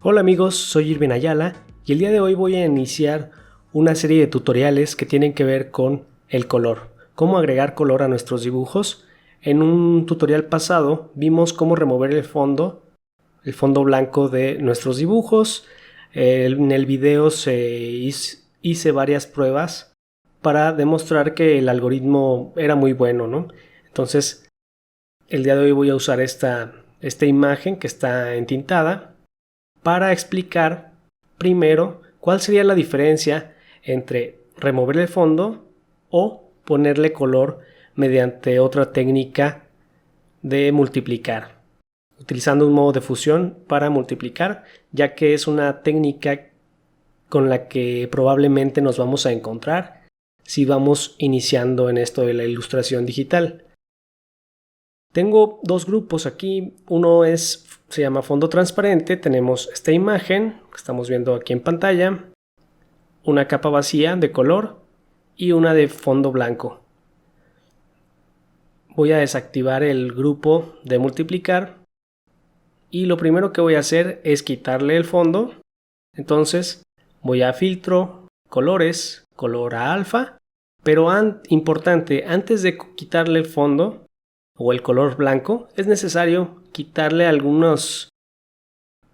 Hola amigos, soy Irvin Ayala y el día de hoy voy a iniciar una serie de tutoriales que tienen que ver con el color, cómo agregar color a nuestros dibujos. En un tutorial pasado vimos cómo remover el fondo blanco de nuestros dibujos. En el video hice varias pruebas para demostrar que el algoritmo era muy bueno, ¿no? Entonces, el día de hoy voy a usar esta imagen que está entintada para explicar primero cuál sería la diferencia entre remover el fondo o ponerle color mediante otra técnica de multiplicar, utilizando un modo de fusión para multiplicar, ya que es una técnica con la que probablemente nos vamos a encontrar si vamos iniciando en esto de la ilustración digital. Tengo dos grupos aquí, uno se llama fondo transparente, tenemos esta imagen que estamos viendo aquí en pantalla, una capa vacía de color y una de fondo blanco. Voy a desactivar el grupo de multiplicar y lo primero que voy a hacer es quitarle el fondo. Entonces voy a filtro, colores, color a alfa, pero importante, antes de quitarle el fondo o el color blanco, es necesario quitarle algunos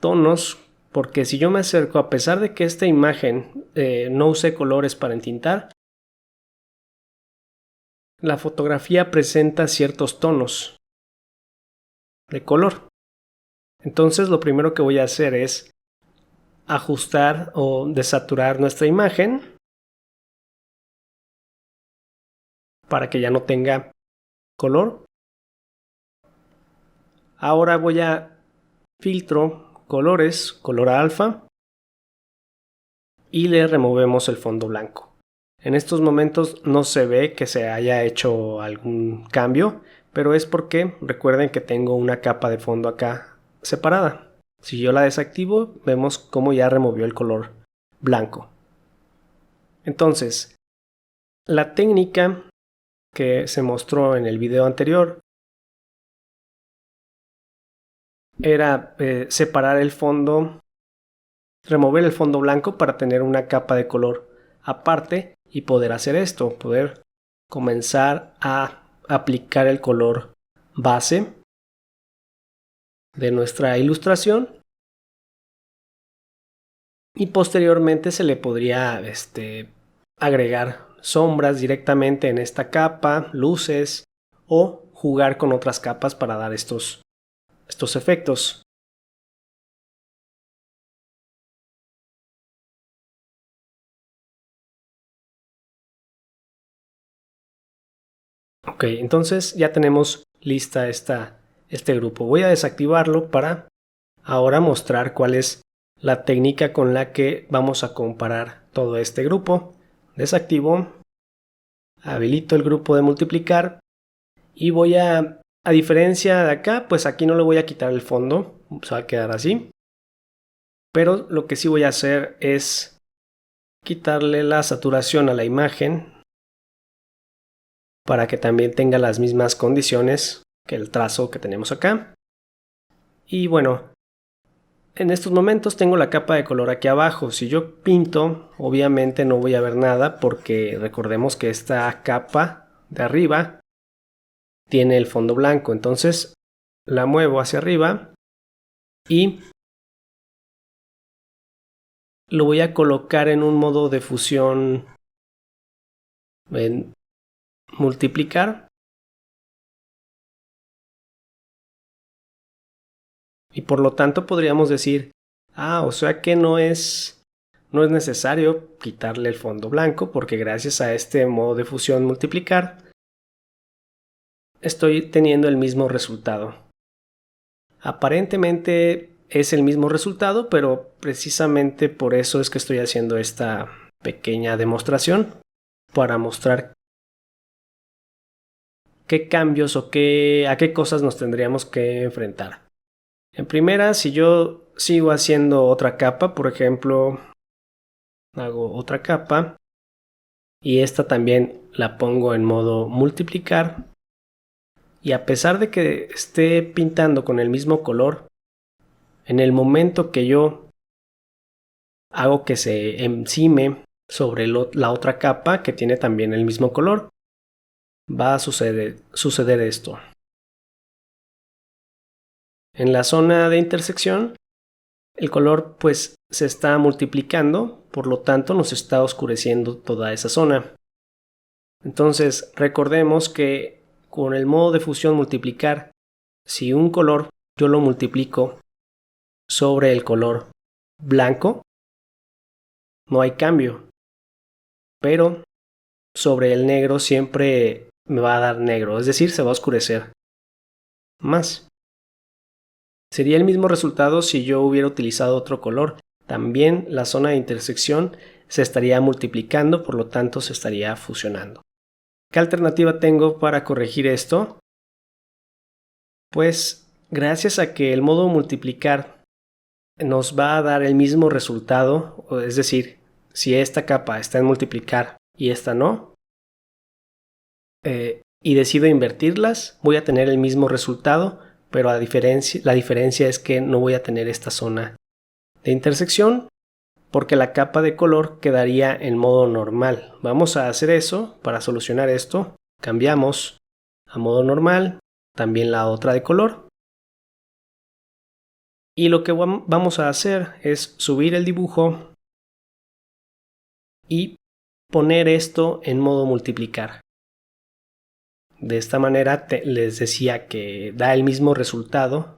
tonos, porque si yo me acerco, a pesar de que esta imagen no use colores para entintar, la fotografía presenta ciertos tonos de color. Entonces lo primero que voy a hacer es ajustar o desaturar nuestra imagen para que ya no tenga color. Ahora voy a filtro, colores, color alfa y le removemos el fondo blanco. En estos momentos no se ve que se haya hecho algún cambio, pero es porque recuerden que tengo una capa de fondo acá separada. Si yo la desactivo, vemos cómo ya removió el color blanco. Entonces, la técnica que se mostró en el video anterior era separar el fondo, remover el fondo blanco para tener una capa de color aparte y poder hacer esto, poder comenzar a aplicar el color base de nuestra ilustración y posteriormente se le podría agregar sombras directamente en esta capa, luces o jugar con otras capas para dar estos efectos. Ok, entonces ya tenemos lista este grupo. Voy a desactivarlo para ahora mostrar cuál es la técnica con la que vamos a comparar todo este grupo. Desactivo, habilito el grupo de multiplicar y voy a diferencia de acá, pues aquí no le voy a quitar el fondo, se va a quedar así. Pero lo que sí voy a hacer es quitarle la saturación a la imagen para que también tenga las mismas condiciones que el trazo que tenemos acá. Y bueno, en estos momentos tengo la capa de color aquí abajo. Si yo pinto, obviamente no voy a ver nada porque recordemos que esta capa de arriba tiene el fondo blanco. Entonces la muevo hacia arriba y lo voy a colocar en un modo de fusión en multiplicar. Y por lo tanto podríamos decir, o sea que no es necesario quitarle el fondo blanco porque gracias a este modo de fusión multiplicar estoy teniendo el mismo resultado. Aparentemente es el mismo resultado, pero precisamente por eso es que estoy haciendo esta pequeña demostración para mostrar qué cambios o a qué cosas nos tendríamos que enfrentar. En primera, si yo sigo haciendo otra capa, por ejemplo, hago otra capa y esta también la pongo en modo multiplicar, y a pesar de que esté pintando con el mismo color, en el momento que yo hago que se encime sobre la otra capa que tiene también el mismo color, va a suceder esto. En la zona de intersección, el color pues se está multiplicando, por lo tanto nos está oscureciendo toda esa zona. Entonces recordemos que con el modo de fusión multiplicar, si un color yo lo multiplico sobre el color blanco, no hay cambio, pero sobre el negro siempre me va a dar negro, es decir, se va a oscurecer más. Sería el mismo resultado si yo hubiera utilizado otro color. También la zona de intersección se estaría multiplicando, por lo tanto se estaría fusionando. ¿Qué alternativa tengo para corregir esto? Pues gracias a que el modo multiplicar nos va a dar el mismo resultado, es decir, si esta capa está en multiplicar y esta no, y decido invertirlas, voy a tener el mismo resultado, pero la diferencia es que no voy a tener esta zona de intersección porque la capa de color quedaría en modo normal. Vamos a hacer eso para solucionar esto. Cambiamos a modo normal, también la otra de color. Y lo que vamos a hacer es subir el dibujo y poner esto en modo multiplicar. De esta manera les decía que da el mismo resultado,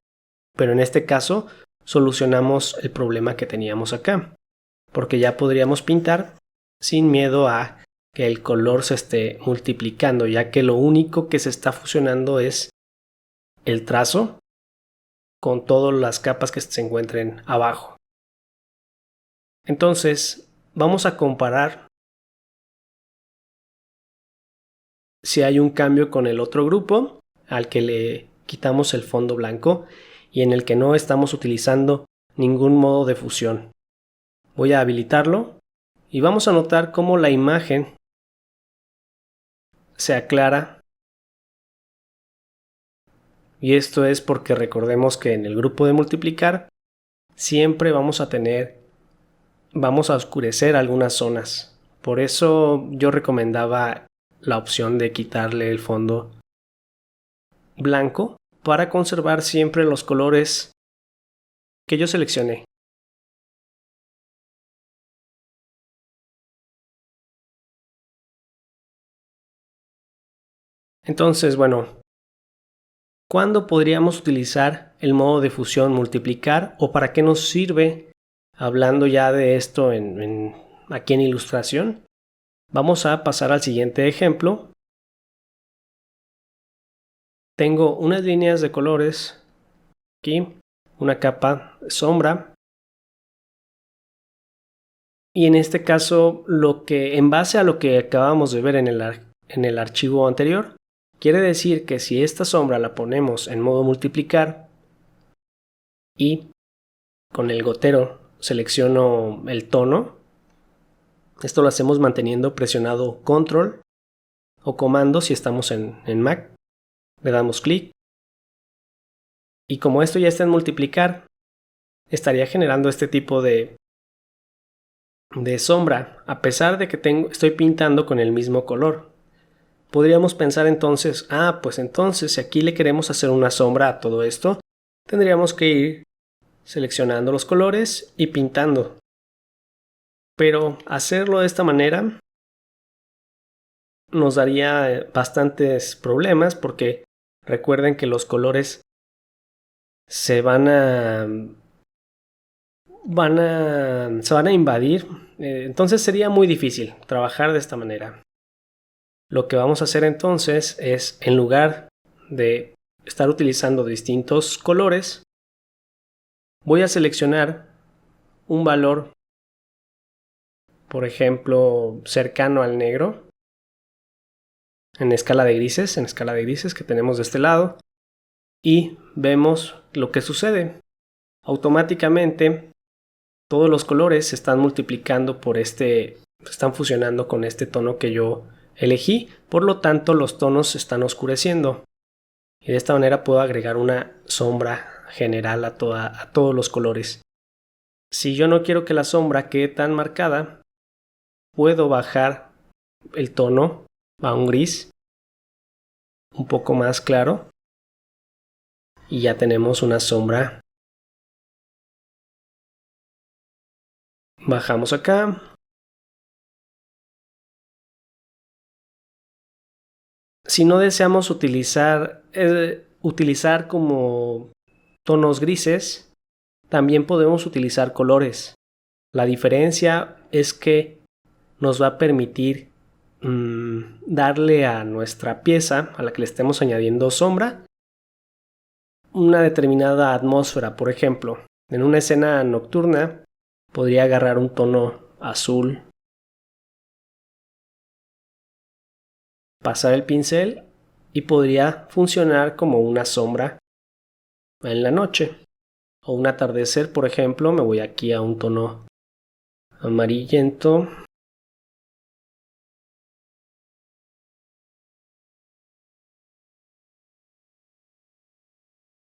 pero en este caso solucionamos el problema que teníamos acá, porque ya podríamos pintar sin miedo a que el color se esté multiplicando, ya que lo único que se está fusionando es el trazo con todas las capas que se encuentren abajo. Entonces vamos a comparar si hay un cambio con el otro grupo al que le quitamos el fondo blanco y en el que no estamos utilizando ningún modo de fusión. Voy a habilitarlo y vamos a notar cómo la imagen se aclara, y esto es porque recordemos que en el grupo de multiplicar siempre vamos a oscurecer algunas zonas. Por eso yo recomendaba la opción de quitarle el fondo blanco para conservar siempre los colores que yo seleccioné. Entonces, bueno, ¿cuándo podríamos utilizar el modo de fusión multiplicar o para qué nos sirve? Hablando ya de esto aquí en ilustración, vamos a pasar al siguiente ejemplo. Tengo unas líneas de colores aquí, una capa de sombra, y en este caso en base a lo que acabamos de ver en el archivo anterior, quiere decir que si esta sombra la ponemos en modo multiplicar y con el gotero selecciono el tono, esto lo hacemos manteniendo presionado control o comando si estamos en Mac, le damos clic y como esto ya está en multiplicar, estaría generando este tipo de sombra a pesar de que estoy pintando con el mismo color. Podríamos pensar entonces, pues entonces si aquí le queremos hacer una sombra a todo esto, tendríamos que ir seleccionando los colores y pintando. Pero hacerlo de esta manera nos daría bastantes problemas porque recuerden que los colores se van a invadir, entonces sería muy difícil trabajar de esta manera. Lo que vamos a hacer entonces es, en lugar de estar utilizando distintos colores, voy a seleccionar un valor, por ejemplo, cercano al negro, en escala de grises que tenemos de este lado, y vemos lo que sucede. Automáticamente todos los colores se están multiplicando se están fusionando con este tono que yo elegí, por lo tanto los tonos se están oscureciendo y de esta manera puedo agregar una sombra general a todos los colores. Si yo no quiero que la sombra quede tan marcada, puedo bajar el tono a un gris un poco más claro y ya tenemos una sombra. Bajamos acá. Si no deseamos utilizar como tonos grises, también podemos utilizar colores. La diferencia es que nos va a permitir darle a nuestra pieza, a la que le estemos añadiendo sombra, una determinada atmósfera. Por ejemplo, en una escena nocturna podría agarrar un tono azul, pasar el pincel y podría funcionar como una sombra en la noche. O un atardecer, por ejemplo, me voy aquí a un tono amarillento.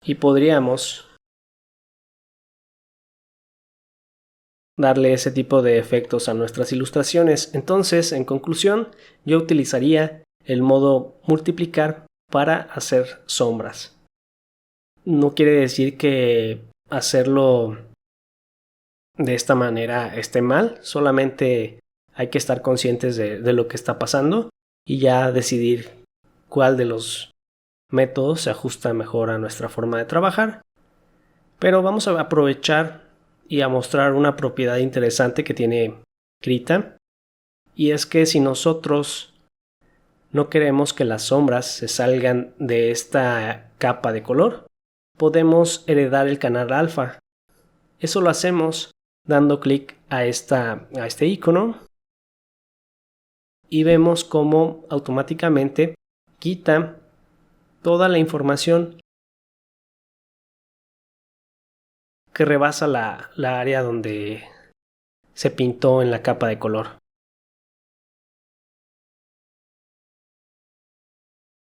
Y podríamos darle ese tipo de efectos a nuestras ilustraciones. Entonces, en conclusión, yo utilizaría el modo multiplicar para hacer sombras. No quiere decir que hacerlo de esta manera esté mal, solamente hay que estar conscientes de lo que está pasando y ya decidir cuál de los métodos se ajusta mejor a nuestra forma de trabajar. Pero vamos a aprovechar y a mostrar una propiedad interesante que tiene Krita, y es que si nosotros no queremos que las sombras se salgan de esta capa de color, podemos heredar el canal alfa. Eso lo hacemos dando clic a este icono y vemos cómo automáticamente quita toda la información que rebasa la área donde se pintó en la capa de color.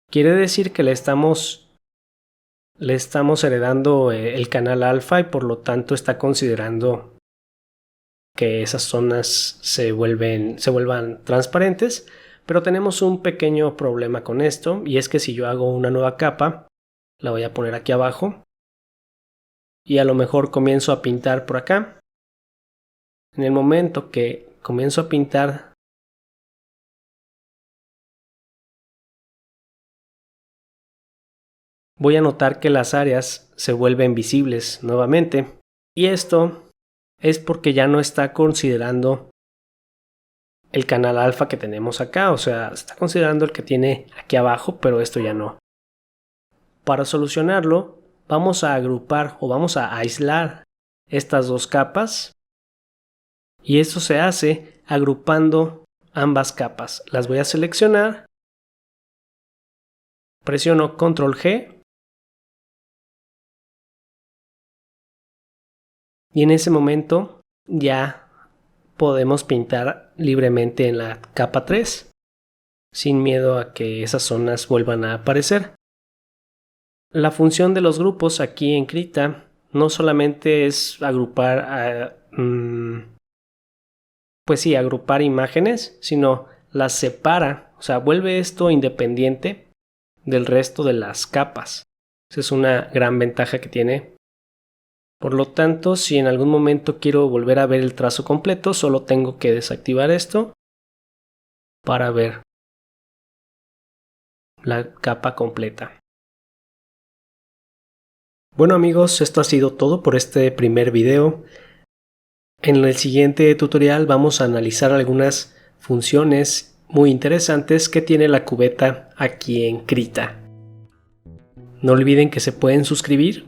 Quiere decir que le estamos heredando el canal alfa y por lo tanto está considerando que esas zonas se vuelvan transparentes, pero tenemos un pequeño problema con esto, y es que si yo hago una nueva capa, la voy a poner aquí abajo y a lo mejor comienzo a pintar por acá. En el momento que comienzo a pintar, voy a notar que las áreas se vuelven visibles nuevamente, y esto es porque ya no está considerando el canal alfa que tenemos acá, o sea, está considerando el que tiene aquí abajo, pero esto ya no. Para solucionarlo, vamos a agrupar o vamos a aislar estas dos capas, y esto se hace agrupando ambas capas. Las voy a seleccionar, presiono Control G y en ese momento ya podemos pintar libremente en la capa 3 sin miedo a que esas zonas vuelvan a aparecer. La función de los grupos aquí en Krita no solamente es agrupar agrupar imágenes, sino las separa, o sea, vuelve esto independiente del resto de las capas. Esa es una gran ventaja que tiene. Por lo tanto, si en algún momento quiero volver a ver el trazo completo, solo tengo que desactivar esto para ver la capa completa. Bueno amigos, esto ha sido todo por este primer video. En el siguiente tutorial vamos a analizar algunas funciones muy interesantes que tiene la cubeta aquí en Krita. No olviden que se pueden suscribir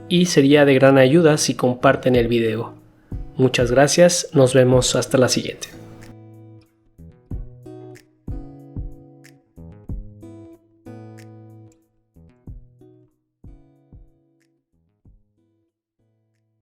y sería de gran ayuda si comparten el video. Muchas gracias, nos vemos hasta la siguiente.